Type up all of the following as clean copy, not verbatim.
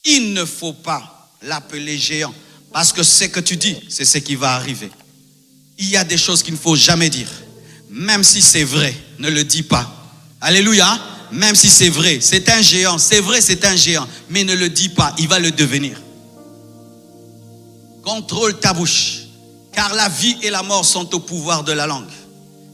il ne faut pas l'appeler géant. Parce que ce que tu dis, c'est ce qui va arriver. Il y a des choses qu'il ne faut jamais dire. Même si c'est vrai, ne le dis pas. Alléluia. Même si c'est vrai, c'est un géant. C'est vrai, c'est un géant. Mais ne le dis pas, il va le devenir. Contrôle ta bouche. Car la vie et la mort sont au pouvoir de la langue.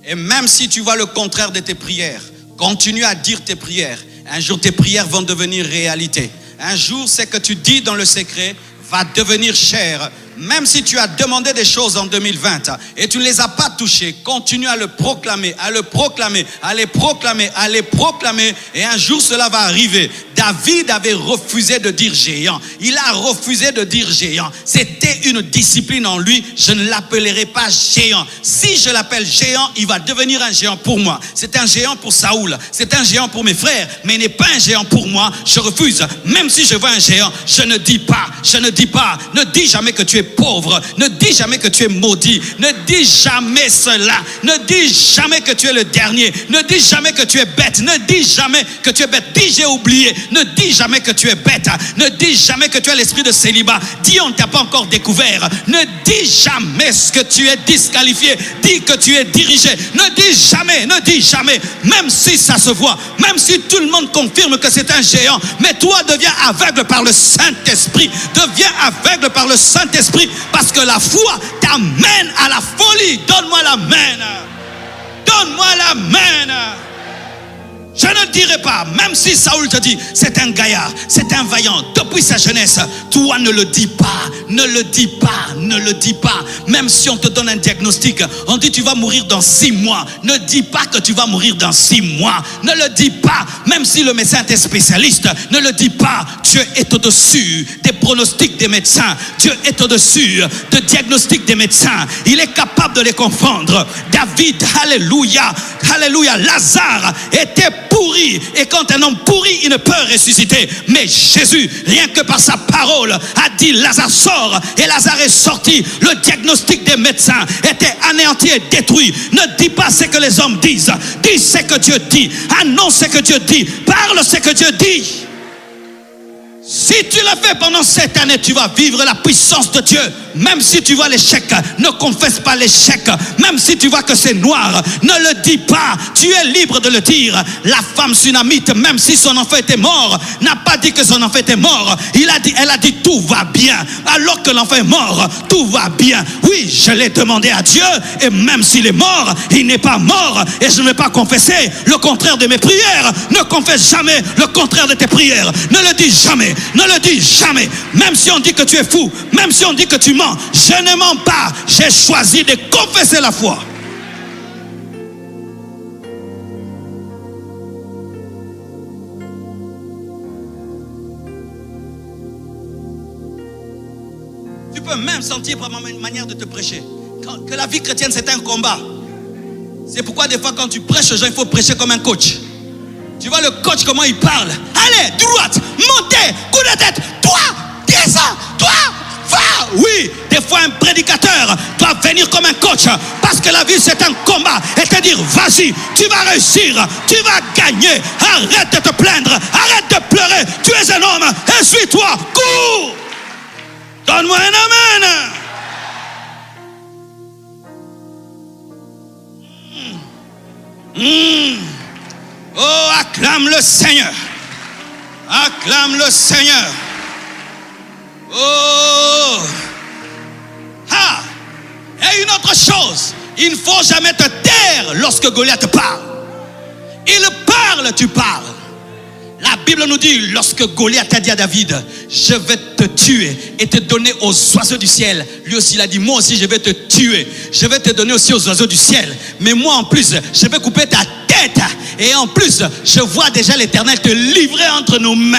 Et même si tu vois le contraire de tes prières, continue à dire tes prières. Un jour, tes prières vont devenir réalité. Un jour, ce que tu dis dans le secret va devenir chair. Même si tu as demandé des choses en 2020 et tu ne les as pas touchées, continue à le proclamer, à le proclamer, à les proclamer, à les proclamer. Et un jour, cela va arriver. David avait refusé de dire géant. Il a refusé de dire géant. C'était une discipline en lui. Je ne l'appellerai pas géant. Si je l'appelle géant, il va devenir un géant pour moi. C'est un géant pour Saoul. C'est un géant pour mes frères. Mais il n'est pas un géant pour moi. Je refuse. Même si je vois un géant, je ne dis pas. Je ne dis pas. Ne dis jamais que tu es pauvre. Ne dis jamais que tu es maudit. Ne dis jamais cela. Ne dis jamais que tu es le dernier. Ne dis jamais que tu es bête. Ne dis jamais que tu es bête. Dis j'ai oublié. Ne dis jamais que tu es bête. Ne dis jamais que tu as l'esprit de célibat. Dis on ne t'a pas encore découvert. Ne dis jamais que tu es disqualifié. Dis que tu es dirigé. Ne dis jamais, ne dis jamais. Même si ça se voit, même si tout le monde confirme que c'est un géant, mais toi deviens aveugle par le Saint-Esprit. Deviens aveugle par le Saint-Esprit parce que la foi t'amène à la folie. Donne-moi l'amen. Donne-moi l'amen. Je ne dirai pas, même si Saoul te dit, c'est un gaillard, c'est un vaillant, depuis sa jeunesse, toi ne le dis pas, ne le dis pas, ne le dis pas. Même si on te donne un diagnostic, on dit tu vas mourir dans 6 mois, ne dis pas que tu vas mourir dans 6 mois, ne le dis pas. Même si le médecin est spécialiste, ne le dis pas. Dieu est au-dessus des pronostics des médecins, Dieu est au-dessus des diagnostics des médecins, il est capable de les confondre. David, alléluia, alléluia, Lazare était pourri, et quand un homme pourri, il ne peut ressusciter. Mais Jésus, rien que par sa parole, a dit Lazare sort, et Lazare est sorti. Le diagnostic des médecins était anéanti et détruit. Ne dis pas ce que les hommes disent, dis ce que Dieu dit, annonce ce que Dieu dit, parle ce que Dieu dit. Si tu le fais pendant cette année, tu vas vivre la puissance de Dieu. Même si tu vois l'échec, ne confesse pas l'échec. Même si tu vois que c'est noir, ne le dis pas. Tu es libre de le dire. La femme sunamite, même si son enfant était mort, n'a pas dit que son enfant était mort. Elle a dit tout va bien. Alors que l'enfant est mort, tout va bien. Oui, je l'ai demandé à Dieu, et même s'il est mort, il n'est pas mort. Et je ne vais pas confesser le contraire de mes prières. Ne confesse jamais le contraire de tes prières. Ne le dis jamais. Ne le dis jamais. Même si on dit que tu es fou, même si on dit que tu mens, je ne mens pas. J'ai choisi de confesser la foi. Tu peux même sentir par ma manière de te prêcher que la vie chrétienne c'est un combat. C'est pourquoi des fois quand tu prêches aux gens, il faut prêcher comme un coach. Tu vois le coach comment il parle. Allez, droite, montez, coup de tête, toi, descends, toi, va. Oui, des fois un prédicateur doit venir comme un coach parce que la vie c'est un combat et te dire vas-y, tu vas réussir, tu vas gagner. Arrête de te plaindre, arrête de pleurer. Tu es un homme, essuie-toi, cours. Donne-moi un amen. Oh, acclame le Seigneur. Acclame le Seigneur. Oh. Ah. Et une autre chose, il ne faut jamais te taire lorsque Goliath parle. Il parle, tu parles. La Bible nous dit, lorsque Goliath a dit à David, je vais te tuer et te donner aux oiseaux du ciel. Lui aussi, il a dit, moi aussi, je vais te tuer. Je vais te donner aussi aux oiseaux du ciel. Mais moi, en plus, je vais couper ta tête. Et en plus, je vois déjà l'Éternel te livrer entre nos mains.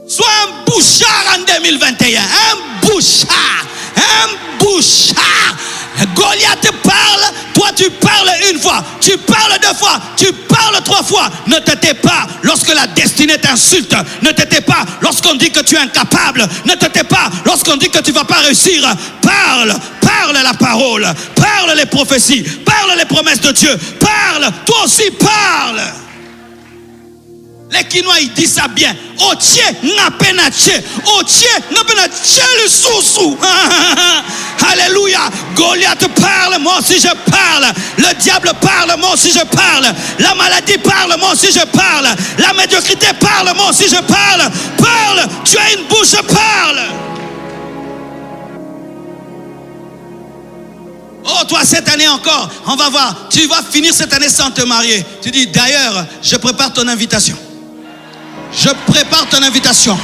Sois un bouchard en 2021. Un bouchard. Un bouchard. Goliath parle, toi tu parles une fois, tu parles 2 fois, tu parles 3 fois. Ne te tais pas lorsque la destinée t'insulte. Ne te tais pas lorsqu'on dit que tu es incapable. Ne te tais pas lorsqu'on dit que tu ne vas pas réussir. Parle, parle la parole, parle les prophéties, parle les promesses de Dieu. Parle, toi aussi parle. Les Quinois, ils disent ça bien. Otie, napenache. Otie, napenache le sous-sous. Alléluia. Goliath parle, moi aussi je parle. Le diable parle, moi aussi je parle. La maladie parle, moi aussi je parle. La médiocrité parle, moi aussi je parle. Parle, tu as une bouche, parle. Oh, toi, cette année encore, on va voir. Tu vas finir cette année sans te marier. Tu dis, d'ailleurs, je prépare ton invitation. Je prépare ton invitation.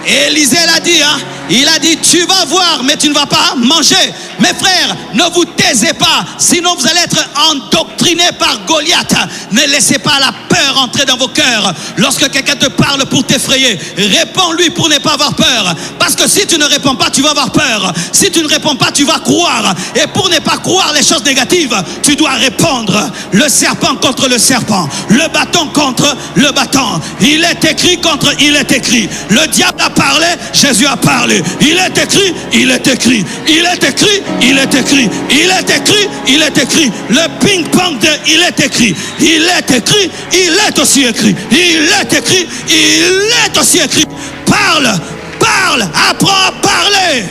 Élisée l'a dit, hein. Il a dit, tu vas voir, mais tu ne vas pas manger. Mes frères, ne vous taisez pas, sinon vous allez être endoctrinés par Goliath. Ne laissez pas la peur entrer dans vos cœurs. Lorsque quelqu'un te parle pour t'effrayer, réponds-lui pour ne pas avoir peur. Parce que si tu ne réponds pas, tu vas avoir peur. Si tu ne réponds pas, tu vas croire. Et pour ne pas croire les choses négatives, tu dois répondre. Le serpent contre le serpent. Le bâton contre le bâton. Il est écrit contre il est écrit. Le diable a parlé, Jésus a parlé. Il est écrit, il est écrit. Il est écrit, il est écrit. Il est écrit, il est écrit. Le ping-pong de il est écrit. Il est écrit, il est aussi écrit. Il est écrit, il est aussi écrit. Parle, parle, apprends à parler.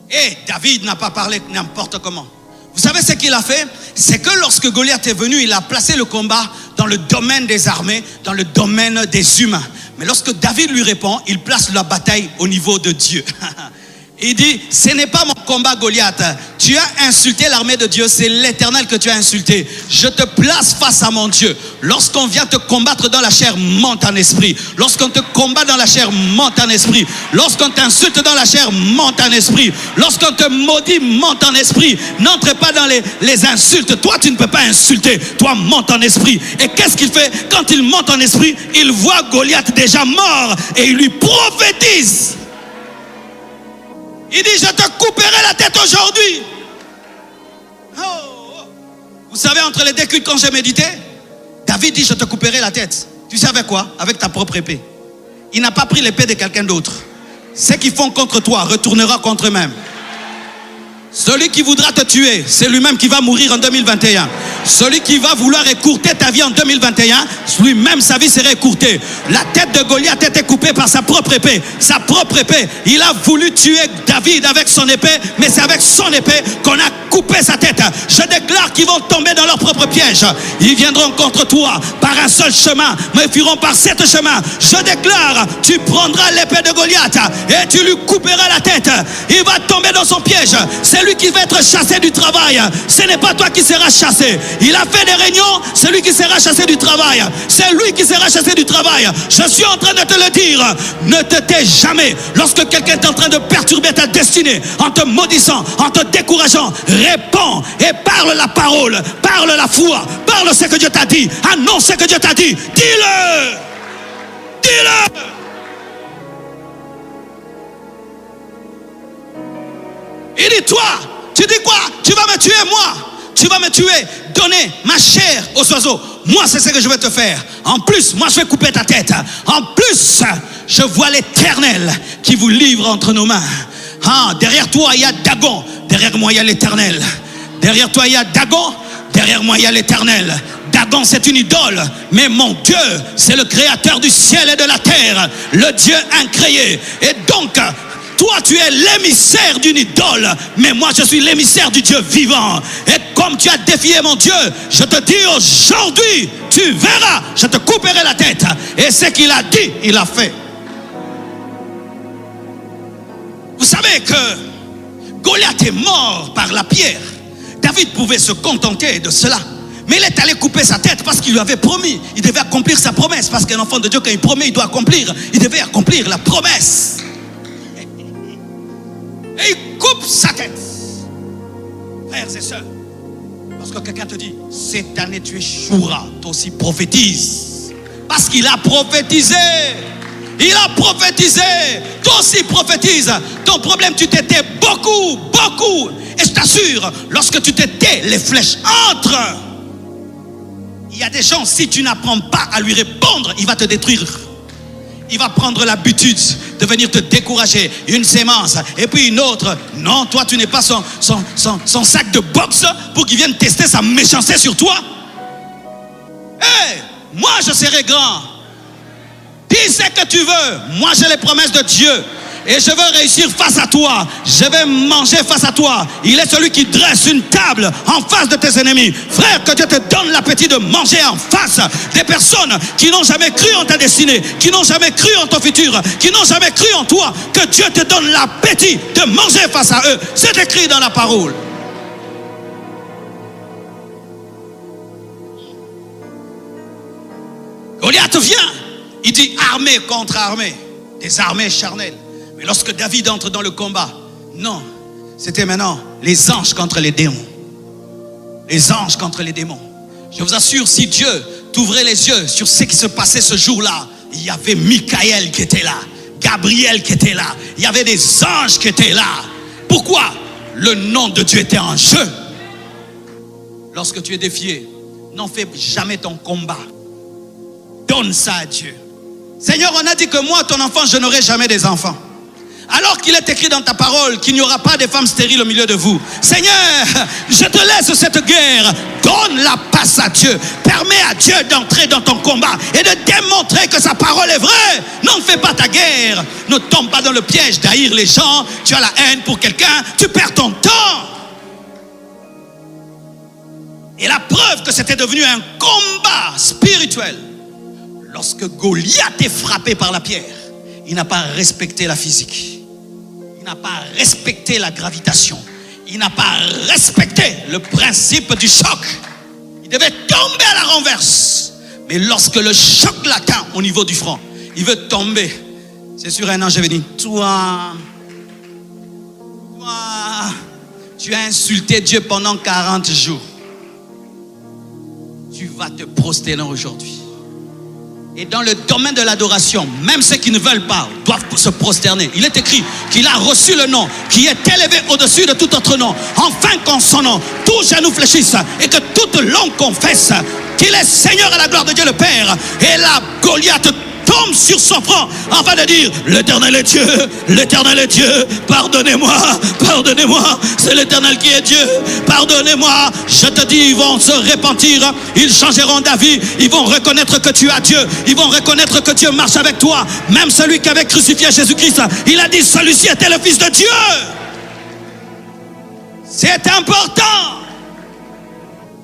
Et David n'a pas parlé n'importe comment. Vous savez ce qu'il a fait? C'est que lorsque Goliath est venu, il a placé le combat dans le domaine des armées, dans le domaine des humains. Mais lorsque David lui répond, il place la bataille au niveau de Dieu. Il dit, ce n'est pas mon combat, Goliath. Tu as insulté l'armée de Dieu, c'est l'Éternel que tu as insulté. Je te place face à mon Dieu. Lorsqu'on vient te combattre dans la chair, monte en esprit. Lorsqu'on te combat dans la chair, monte en esprit. Lorsqu'on t'insulte dans la chair, monte en esprit. Lorsqu'on te maudit, monte en esprit. N'entre pas dans les insultes. Toi, tu ne peux pas insulter. Toi, monte en esprit. Et qu'est-ce qu'il fait? Quand il monte en esprit, il voit Goliath déjà mort et il lui prophétise. Il dit, je te couperai la tête aujourd'hui. Oh. Vous savez, entre les deux cultes, quand j'ai médité, David dit, je te couperai la tête. Tu sais avec quoi? Avec ta propre épée. Il n'a pas pris l'épée de quelqu'un d'autre. Ce qu'ils font contre toi retournera contre eux-mêmes. Celui qui voudra te tuer, c'est lui-même qui va mourir en 2021. Celui qui va vouloir écourter ta vie en 2021, lui-même sa vie serait écourtée. La tête de Goliath était coupée par sa propre épée. Sa propre épée. Il a voulu tuer David avec son épée, mais c'est avec son épée qu'on a coupé sa tête. Je déclare qu'ils vont tomber dans leur propre piège. Ils viendront contre toi par un seul chemin, mais ils fuiront par 7 chemins. Je déclare, tu prendras l'épée de Goliath et tu lui couperas la tête. Il va tomber dans son piège. C'est lui qui va être chassé du travail. Ce n'est pas toi qui seras chassé. Il a fait des réunions, c'est lui qui sera chassé du travail. C'est lui qui sera chassé du travail. Je suis en train de te le dire. Ne te tais jamais. Lorsque quelqu'un est en train de perturber ta destinée, en te maudissant, en te décourageant, réponds et parle la parole, parle la foi, parle ce que Dieu t'a dit, annonce ce que Dieu t'a dit. Dis-le. Dis-le. Il dit, toi, tu dis quoi? Tu vas me tuer, moi. Tu vas me tuer, donner ma chair aux oiseaux. Moi, c'est ce que je vais te faire. En plus, moi, je vais couper ta tête. En plus, je vois l'Éternel qui vous livre entre nos mains. Ah, derrière toi, il y a Dagon. Derrière moi, il y a l'Éternel. Derrière toi, il y a Dagon. Derrière moi, il y a l'Éternel. Dagon, c'est une idole. Mais mon Dieu, c'est le créateur du ciel et de la terre. Le Dieu incréé. Et donc, toi, tu es l'émissaire d'une idole, mais moi, je suis l'émissaire du Dieu vivant. Et comme tu as défié mon Dieu, je te dis aujourd'hui, tu verras, je te couperai la tête. Et ce qu'il a dit, il a fait. Vous savez que Goliath est mort par la pierre. David pouvait se contenter de cela. Mais il est allé couper sa tête parce qu'il lui avait promis. Il devait accomplir sa promesse. Parce qu'un enfant de Dieu, quand il promet, il doit accomplir. Il devait accomplir la promesse. Et il coupe sa tête. Frères et sœurs, lorsque quelqu'un te dit, cette année tu échoueras, toi aussi prophétise. Parce qu'il a prophétisé. Il a prophétisé. Toi aussi prophétise. Ton problème, tu t'étais beaucoup, beaucoup. Et je t'assure, lorsque tu t'étais, les flèches entrent. Il y a des gens, si tu n'apprends pas à lui répondre, il va te détruire. Il va prendre l'habitude de venir te décourager. Une sémence et puis une autre. Non, toi tu n'es pas son sac de boxe pour qu'il vienne tester sa méchanceté sur toi. Hey, moi je serai grand. Dis ce que tu veux. Moi j'ai les promesses de Dieu. Et je veux réussir face à toi. Je vais manger face à toi. Il est celui qui dresse une table en face de tes ennemis. Frère, que Dieu te donne l'appétit de manger en face des personnes qui n'ont jamais cru en ta destinée, qui n'ont jamais cru en ton futur, qui n'ont jamais cru en toi. Que Dieu te donne l'appétit de manger face à eux. C'est écrit dans la parole. Goliath vient. Il dit armée contre armée. Des armées charnelles. Mais lorsque David entre dans le combat, non, c'était maintenant les anges contre les démons. Les anges contre les démons. Je vous assure, si Dieu t'ouvrait les yeux sur ce qui se passait ce jour-là, il y avait Michael qui était là, Gabriel qui était là, il y avait des anges qui étaient là. Pourquoi? Le nom de Dieu était en jeu. Lorsque tu es défié, n'en fais jamais ton combat. Donne ça à Dieu. Seigneur, on a dit que moi, ton enfant, je n'aurai jamais des enfants. Alors qu'il est écrit dans ta parole qu'il n'y aura pas de femmes stériles au milieu de vous. Seigneur, je te laisse cette guerre. Donne la passe à Dieu. Permets à Dieu d'entrer dans ton combat et de démontrer que sa parole est vraie. N'en fais pas ta guerre. Ne tombe pas dans le piège d'haïr les gens. Tu as la haine pour quelqu'un. Tu perds ton temps. Et la preuve que c'était devenu un combat spirituel. Lorsque Goliath est frappé par la pierre, il n'a pas respecté la physique. Il n'a pas respecté la gravitation. Il n'a pas respecté le principe du choc. Il devait tomber à la renverse. Mais lorsque le choc l'atteint au niveau du front, il veut tomber. C'est sur un ange venu. Toi, tu as insulté Dieu pendant 40 jours. Tu vas te prosterner aujourd'hui. Et dans le domaine de l'adoration, même ceux qui ne veulent pas doivent se prosterner. Il est écrit qu'il a reçu le nom qui est élevé au-dessus de tout autre nom. Enfin qu'en son nom, tout genou fléchisse et que toute langue confesse qu'il est Seigneur à la gloire de Dieu le Père. Et là, Goliath tombe sur son front afin de dire: l'Éternel est Dieu, l'Éternel est Dieu, pardonnez-moi, pardonnez-moi, c'est l'Éternel qui est Dieu, pardonnez-moi. Je te dis, ils vont se repentir, ils changeront d'avis, ils vont reconnaître que tu as Dieu, ils vont reconnaître que Dieu marche avec toi. Même celui qui avait crucifié Jésus-Christ, il a dit: celui-ci était le Fils de Dieu. C'est important,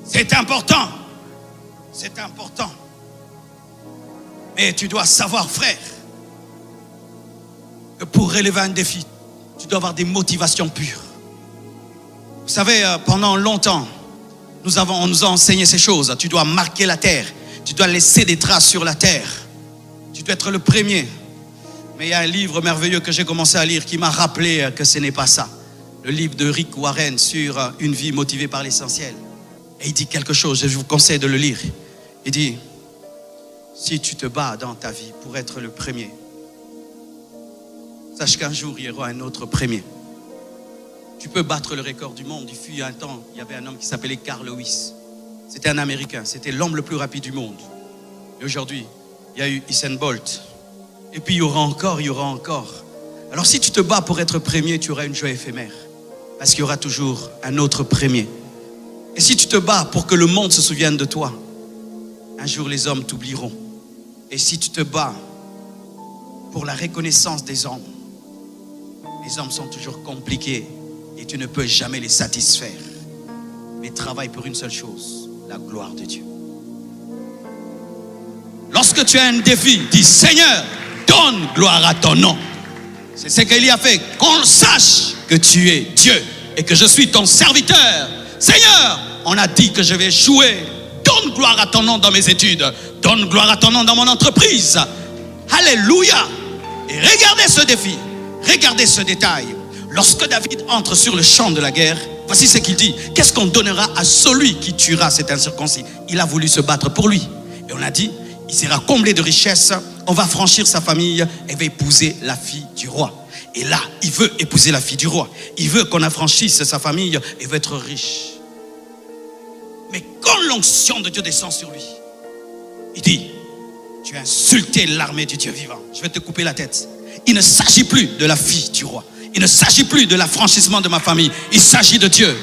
c'est important, c'est important. Mais tu dois savoir, frère, que pour relever un défi, tu dois avoir des motivations pures. Vous savez, pendant longtemps, on nous a enseigné ces choses. Tu dois marquer la terre. Tu dois laisser des traces sur la terre. Tu dois être le premier. Mais il y a un livre merveilleux que j'ai commencé à lire qui m'a rappelé que ce n'est pas ça. Le livre de Rick Warren sur une vie motivée par l'essentiel. Et il dit quelque chose, je vous conseille de le lire. Il dit: si tu te bats dans ta vie pour être le premier, sache qu'un jour, il y aura un autre premier. Tu peux battre le record du monde. Il fut un temps, il y avait un homme qui s'appelait Carl Lewis. C'était un Américain, c'était l'homme le plus rapide du monde. Et aujourd'hui, il y a eu Usain Bolt. Et puis il y aura encore, il y aura encore. Alors si tu te bats pour être premier, tu auras une joie éphémère. Parce qu'il y aura toujours un autre premier. Et si tu te bats pour que le monde se souvienne de toi, un jour les hommes t'oublieront. Et si tu te bats pour la reconnaissance des hommes, les hommes sont toujours compliqués et tu ne peux jamais les satisfaire. Mais travaille pour une seule chose, la gloire de Dieu. Lorsque tu as un défi, dis: Seigneur, donne gloire à ton nom. C'est ce qu'il y a fait. Qu'on sache que tu es Dieu et que je suis ton serviteur. Seigneur, on a dit que je vais échouer. Donne gloire à ton nom dans mes études. Donne gloire à ton nom dans mon entreprise. Alléluia. Et regardez ce défi. Regardez ce détail. Lorsque David entre sur le champ de la guerre, voici ce qu'il dit: qu'est-ce qu'on donnera à celui qui tuera cet incirconcis? Il a voulu se battre pour lui. Et on a dit: il sera comblé de richesses, on va franchir sa famille et va épouser la fille du roi. Et là, il veut épouser la fille du roi. Il veut qu'on affranchisse sa famille et veut être riche. Mais quand l'onction de Dieu descend sur lui, il dit: tu as insulté l'armée du Dieu vivant, je vais te couper la tête. Il ne s'agit plus de la fille du roi. Il ne s'agit plus de l'affranchissement de ma famille. Il s'agit de Dieu.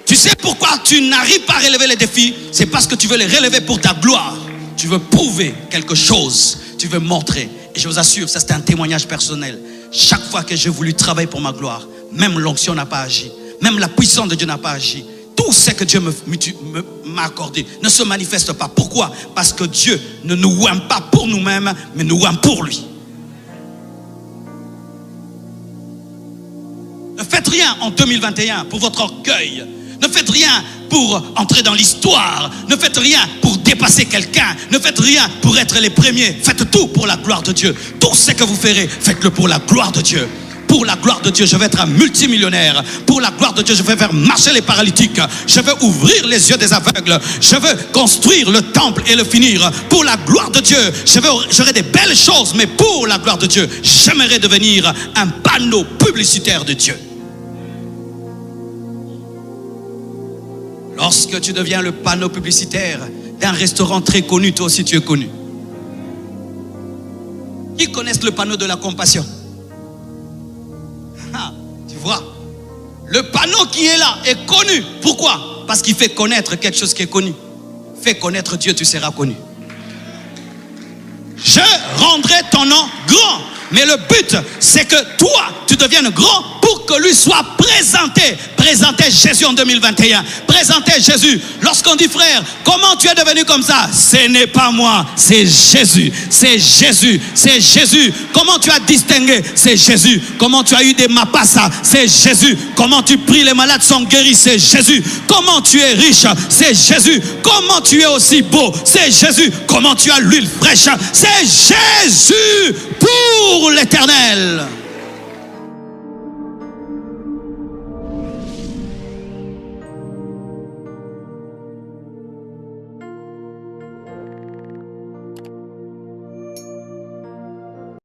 Tu sais pourquoi tu n'arrives pas à relever les défis? C'est parce que tu veux les relever pour ta gloire. Tu veux prouver quelque chose. Tu veux montrer. Et je vous assure, ça c'est un témoignage personnel. Chaque fois que j'ai voulu travailler pour ma gloire, même l'onction n'a pas agi. Même la puissance de Dieu n'a pas agi. Tout ce que Dieu m'a accordé ne se manifeste pas. Pourquoi? Parce que Dieu ne nous aime pas pour nous-mêmes, mais nous aime pour lui. Ne faites rien en 2021 pour votre orgueil. Ne faites rien pour entrer dans l'histoire. Ne faites rien pour dépasser quelqu'un. Ne faites rien pour être les premiers. Faites tout pour la gloire de Dieu. Tout ce que vous ferez, faites-le pour la gloire de Dieu. Pour la gloire de Dieu, je vais être un multimillionnaire. Pour la gloire de Dieu, je vais faire marcher les paralytiques. Je vais ouvrir les yeux des aveugles. Je veux construire le temple et le finir. Pour la gloire de Dieu, j'aurai des belles choses. Mais pour la gloire de Dieu, j'aimerais devenir un panneau publicitaire de Dieu. Lorsque tu deviens le panneau publicitaire d'un restaurant très connu, toi aussi tu es connu. Qui connaissent le panneau de la compassion? Tu vois, le panneau qui est là est connu. Pourquoi? Parce qu'il fait connaître quelque chose qui est connu. Fais connaître Dieu, tu seras connu. Je rendrai ton nom grand. Mais le but, c'est que toi, tu deviennes grand pour que lui soit présenté. Présentez Jésus en 2021. Présentez Jésus. Lorsqu'on dit frère, comment tu es devenu comme ça? Ce n'est pas moi, c'est Jésus. C'est Jésus. C'est Jésus. Comment tu as distingué? C'est Jésus. Comment tu as eu des mapassa? C'est Jésus. Comment tu pries, les malades sont guéris? C'est Jésus. Comment tu es riche? C'est Jésus. Comment tu es aussi beau? C'est Jésus. Comment tu as l'huile fraîche? C'est Jésus pour l'Éternel.